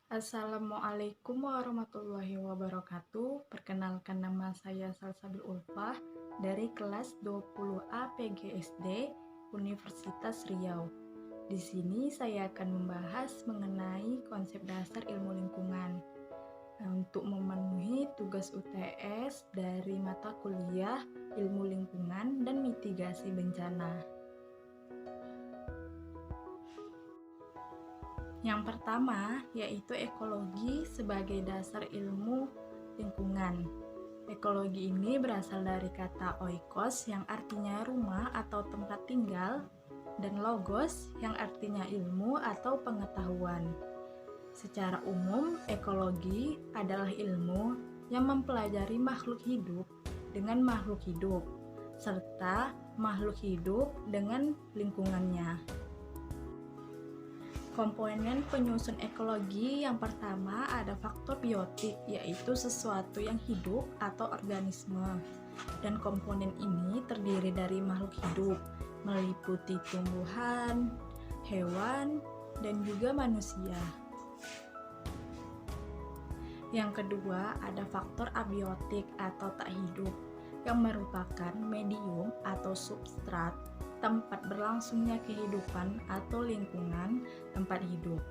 Assalamualaikum warahmatullahi wabarakatuh. Perkenalkan, nama saya Salsabil Ulfah dari kelas 20A PGSD Universitas Riau. Di sini saya akan membahas mengenai konsep dasar ilmu lingkungan. Untuk memenuhi tugas UTS dari mata kuliah ilmu lingkungan dan mitigasi bencana. Yang pertama yaitu ekologi sebagai dasar ilmu lingkungan. Ekologi ini berasal dari kata oikos yang artinya rumah atau tempat tinggal, dan logos yang artinya ilmu atau pengetahuan. Secara umum, ekologi adalah ilmu yang mempelajari makhluk hidup dengan makhluk hidup, serta makhluk hidup dengan lingkungannya. Komponen penyusun ekologi yang pertama ada faktor biotik, yaitu sesuatu yang hidup atau organisme. Dan komponen ini terdiri dari makhluk hidup, meliputi tumbuhan, hewan, dan juga manusia. Yang kedua ada faktor abiotik atau tak hidup, yang merupakan medium atau substrat tempat berlangsungnya kehidupan atau lingkungan tempat hidup.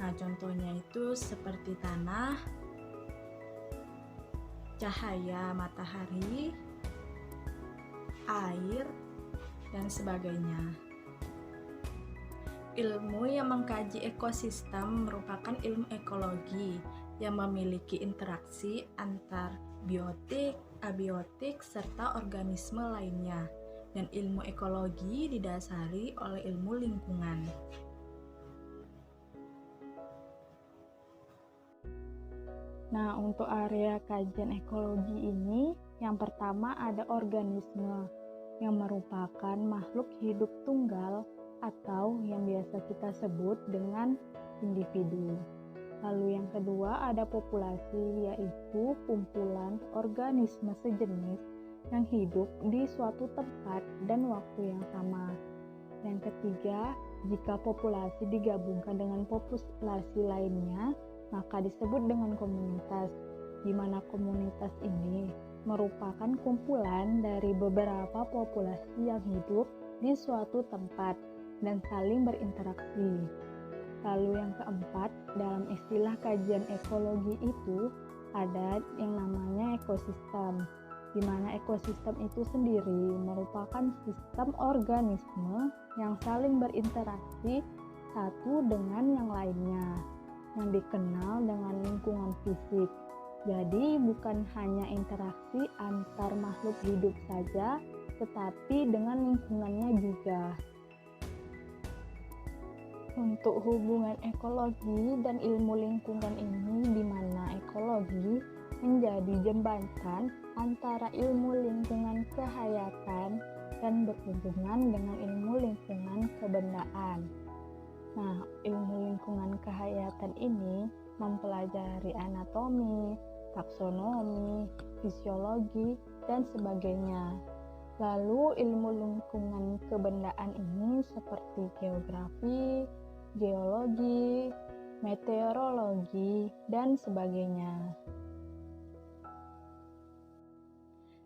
Nah, contohnya itu seperti tanah, cahaya matahari, air, dan sebagainya. Ilmu yang mengkaji ekosistem merupakan ilmu ekologi yang memiliki interaksi antar biotik, abiotik, serta organisme lainnya. Dan ilmu ekologi didasari oleh ilmu lingkungan. Nah, untuk area kajian ekologi ini, yang pertama ada organisme, yang merupakan makhluk hidup tunggal atau yang biasa kita sebut dengan individu. Lalu yang kedua ada populasi, yaitu kumpulan organisme sejenis yang hidup di suatu tempat dan waktu yang sama. Yang ketiga, jika populasi digabungkan dengan populasi lainnya, maka disebut dengan komunitas, di mana komunitas ini merupakan kumpulan dari beberapa populasi yang hidup di suatu tempat dan saling berinteraksi. Lalu yang keempat, dalam istilah kajian ekologi itu ada yang namanya ekosistem, di mana ekosistem itu sendiri merupakan sistem organisme yang saling berinteraksi satu dengan yang lainnya, yang dikenal dengan lingkungan fisik. Jadi bukan hanya interaksi antar makhluk hidup saja, tetapi dengan lingkungannya juga. Untuk hubungan ekologi dan ilmu lingkungan ini, di mana ekologi menjadi jembatan antara ilmu lingkungan kehayatan dan berhubungan dengan ilmu lingkungan kebendaan. Nah, ilmu lingkungan kehayatan ini mempelajari anatomi, taksonomi, fisiologi, dan sebagainya. Lalu ilmu lingkungan kebendaan ini seperti geografi, geologi, meteorologi, dan sebagainya.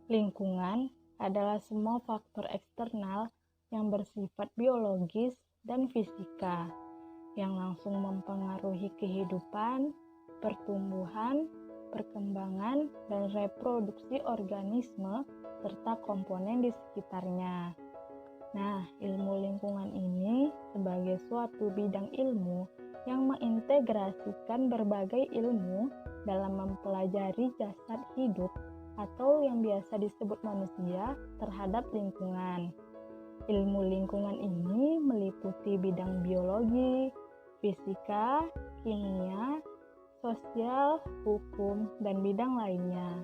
Lingkungan adalah semua faktor eksternal yang bersifat biologis dan fisika, yang langsung mempengaruhi kehidupan, pertumbuhan, perkembangan, dan reproduksi organisme, serta komponen di sekitarnya. Nah, ilmu lingkungan ini sebagai suatu bidang ilmu yang mengintegrasikan berbagai ilmu dalam mempelajari jasad hidup atau yang biasa disebut manusia terhadap lingkungan. Ilmu lingkungan ini meliputi bidang biologi, fisika, kimia, sosial, hukum, dan bidang lainnya.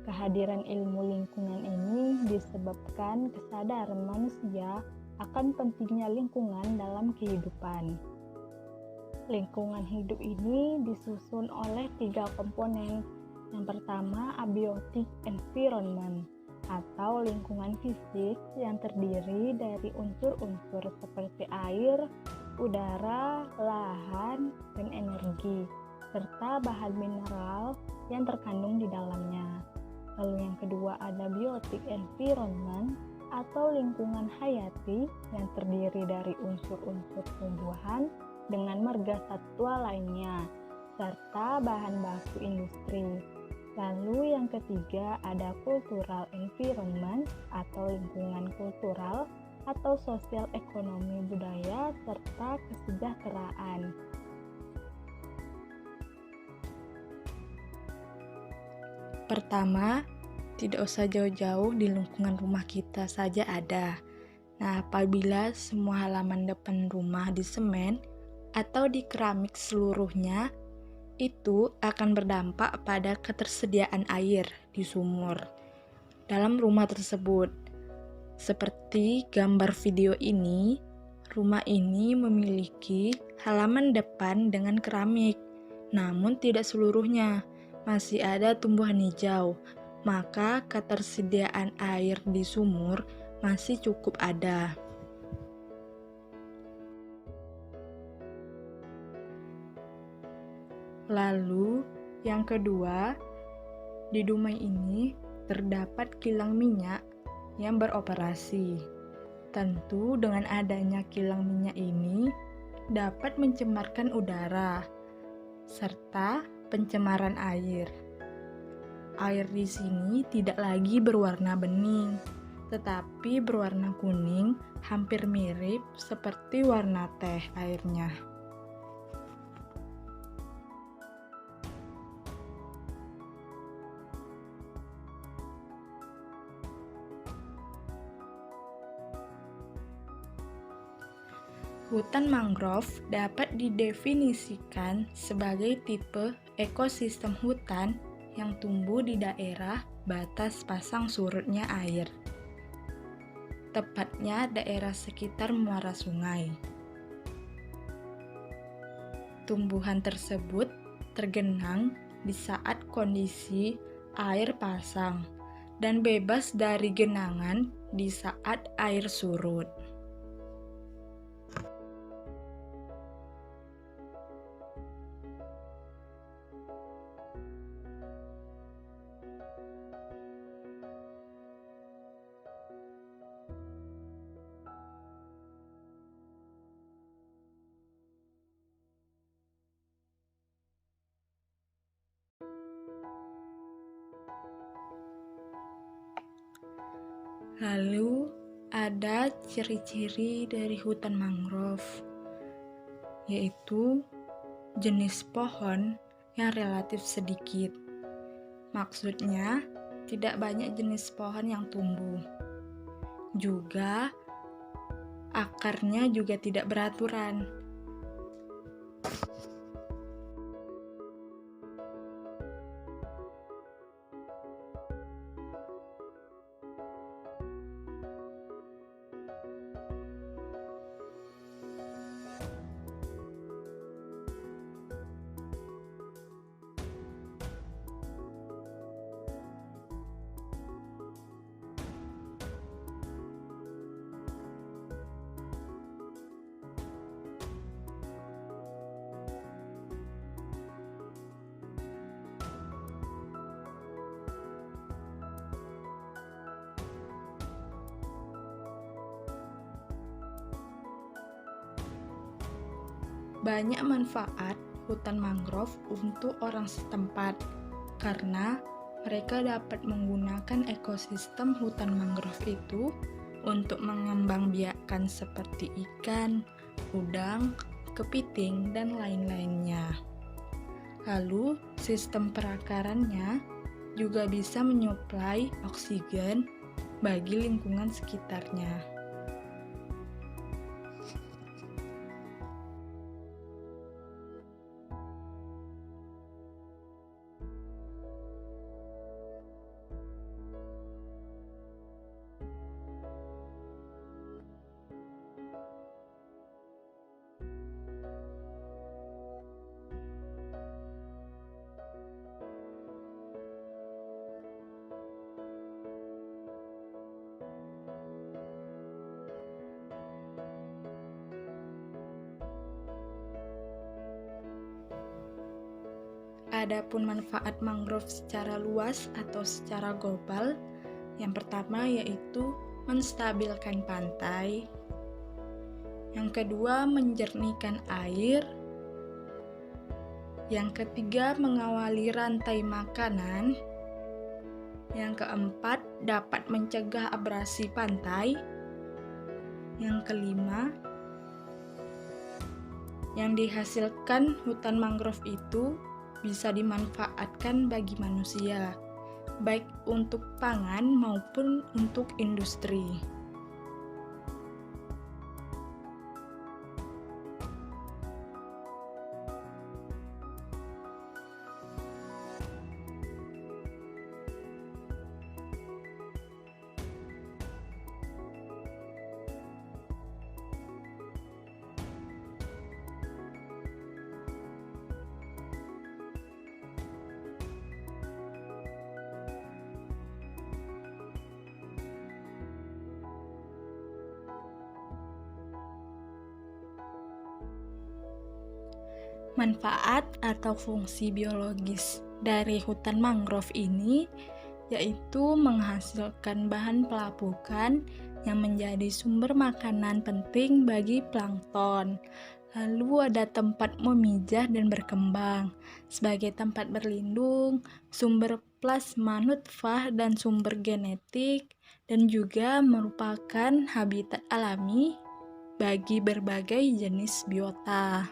Kehadiran ilmu lingkungan ini disebabkan kesadaran manusia akan pentingnya lingkungan dalam kehidupan. Lingkungan hidup ini disusun oleh 3 komponen. Yang pertama, abiotic environment atau lingkungan fisik yang terdiri dari unsur-unsur seperti air, udara, lahan, dan energi. serta bahan mineral yang terkandung di dalamnya. Lalu yang kedua ada biotic environment atau lingkungan hayati yang terdiri dari unsur-unsur tumbuhan dengan marga satwa lainnya, serta bahan baku industri. Lalu yang ketiga ada cultural environment atau lingkungan kultural atau sosial ekonomi budaya serta kesejahteraan. Pertama, tidak usah jauh-jauh, di lingkungan rumah kita saja ada. Nah, apabila semua halaman depan rumah di semen atau di keramik seluruhnya, itu akan berdampak pada ketersediaan air di sumur dalam rumah tersebut. Seperti gambar video ini, rumah ini memiliki halaman depan dengan keramik, namun tidak seluruhnya, masih ada tumbuhan hijau, maka ketersediaan air di sumur masih cukup ada. Lalu, yang kedua, di Dumai ini terdapat kilang minyak yang beroperasi. Tentu dengan adanya kilang minyak ini dapat mencemarkan udara serta pencemaran air. Air di sini tidak lagi berwarna bening, tetapi berwarna kuning, hampir mirip seperti warna teh airnya. Hutan mangrove dapat didefinisikan sebagai tipe ekosistem hutan yang tumbuh di daerah batas pasang surutnya air, tepatnya daerah sekitar muara sungai. Tumbuhan tersebut tergenang di saat kondisi air pasang dan bebas dari genangan di saat air surut. Lalu ada ciri-ciri dari hutan mangrove, yaitu jenis pohon yang relatif sedikit. Maksudnya, tidak banyak jenis pohon yang tumbuh. Juga, akarnya juga tidak beraturan. Banyak manfaat hutan mangrove untuk orang setempat karena mereka dapat menggunakan ekosistem hutan mangrove itu untuk mengembangbiakkan seperti ikan, udang, kepiting, dan lain-lainnya. Lalu, sistem perakarannya juga bisa menyuplai oksigen bagi lingkungan sekitarnya. Adapun manfaat mangrove secara luas atau secara global, yang pertama yaitu menstabilkan pantai, yang kedua menjernihkan air, yang ketiga mengawali rantai makanan, yang keempat dapat mencegah abrasi pantai, yang kelima yang dihasilkan hutan mangrove itu bisa dimanfaatkan bagi manusia, baik untuk pangan maupun untuk industri. Manfaat atau fungsi biologis dari hutan mangrove ini yaitu menghasilkan bahan pelapukan yang menjadi sumber makanan penting bagi plankton. Lalu ada tempat memijah dan berkembang sebagai tempat berlindung, sumber plasma nutfah dan sumber genetik, dan juga merupakan habitat alami bagi berbagai jenis biota.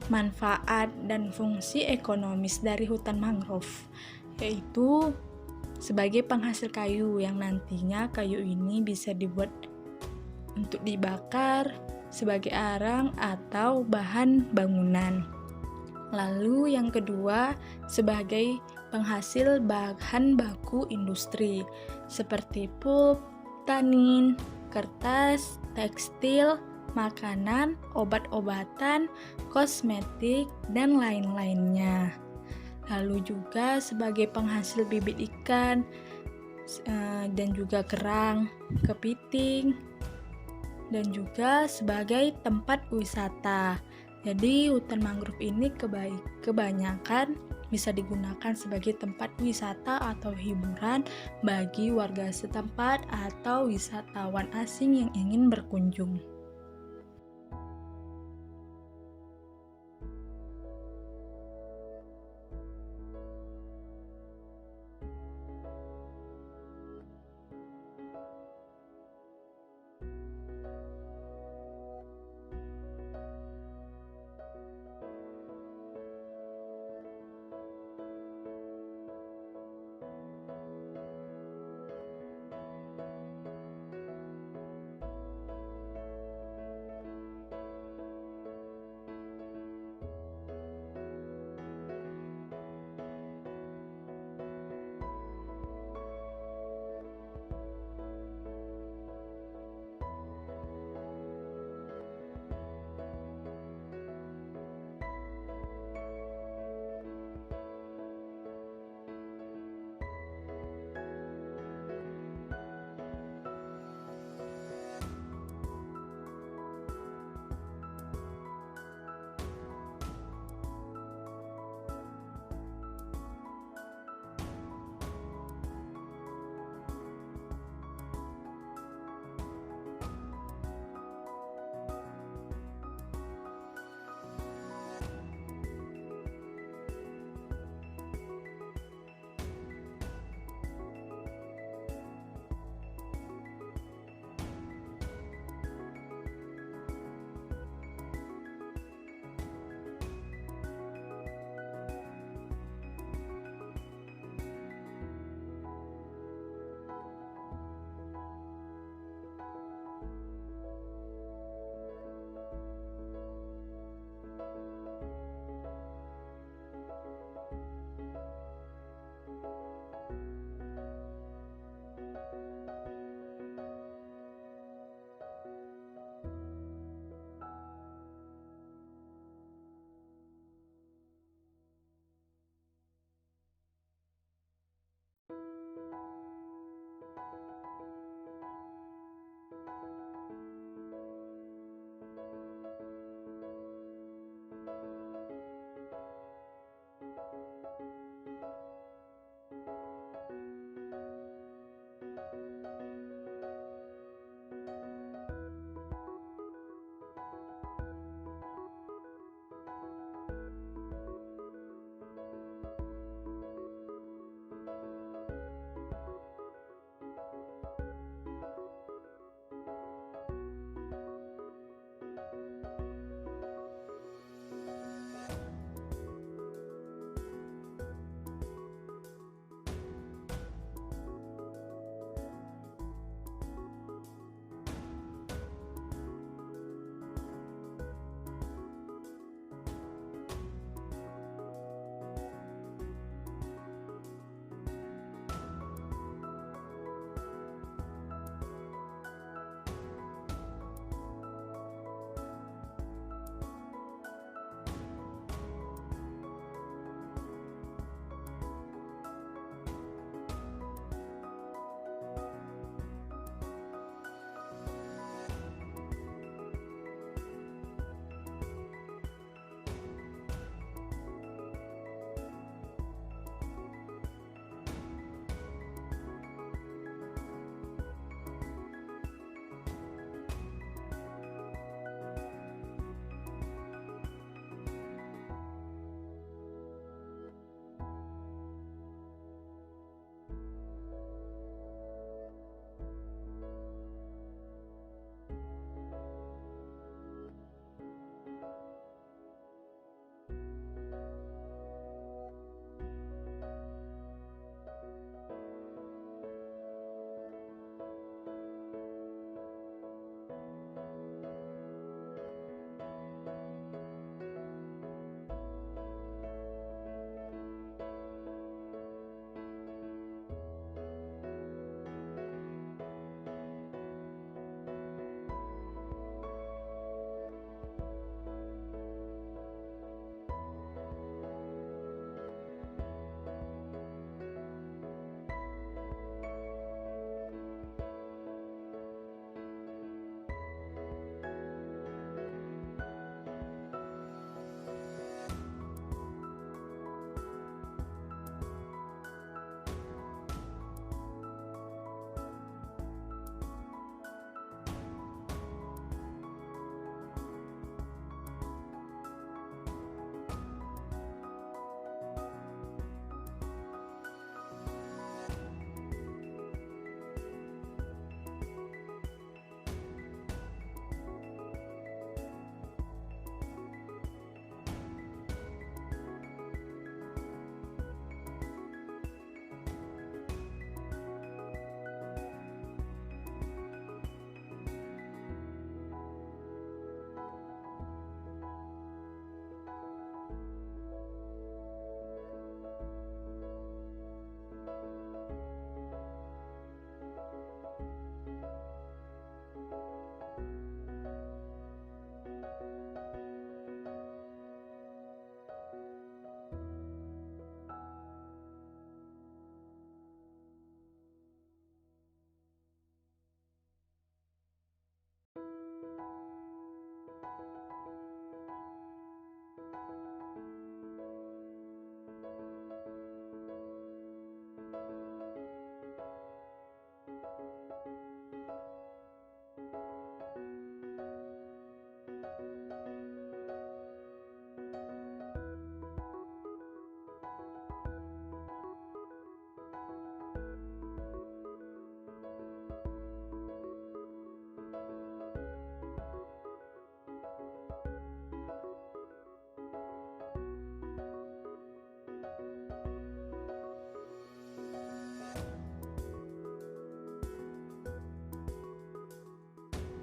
Manfaat dan fungsi ekonomis dari hutan mangrove, yaitu sebagai penghasil kayu yang nantinya kayu ini bisa dibuat untuk dibakar sebagai arang atau bahan bangunan. Lalu yang kedua, sebagai penghasil bahan baku industri seperti pulp, tanin, kertas, tekstil, makanan, obat-obatan, kosmetik, dan lain-lainnya. Lalu juga sebagai penghasil bibit ikan dan juga kerang, kepiting, dan juga sebagai tempat wisata. Jadi hutan mangrove ini kebanyakan bisa digunakan sebagai tempat wisata atau hiburan bagi warga setempat atau wisatawan asing yang ingin berkunjung.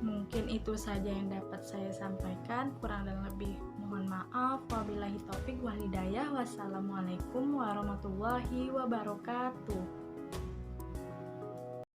Mungkin itu saja yang dapat saya sampaikan. Kurang dan lebih mohon maaf. Wabillahi taufik wal hidayah. Wassalamualaikum warahmatullahi wabarakatuh.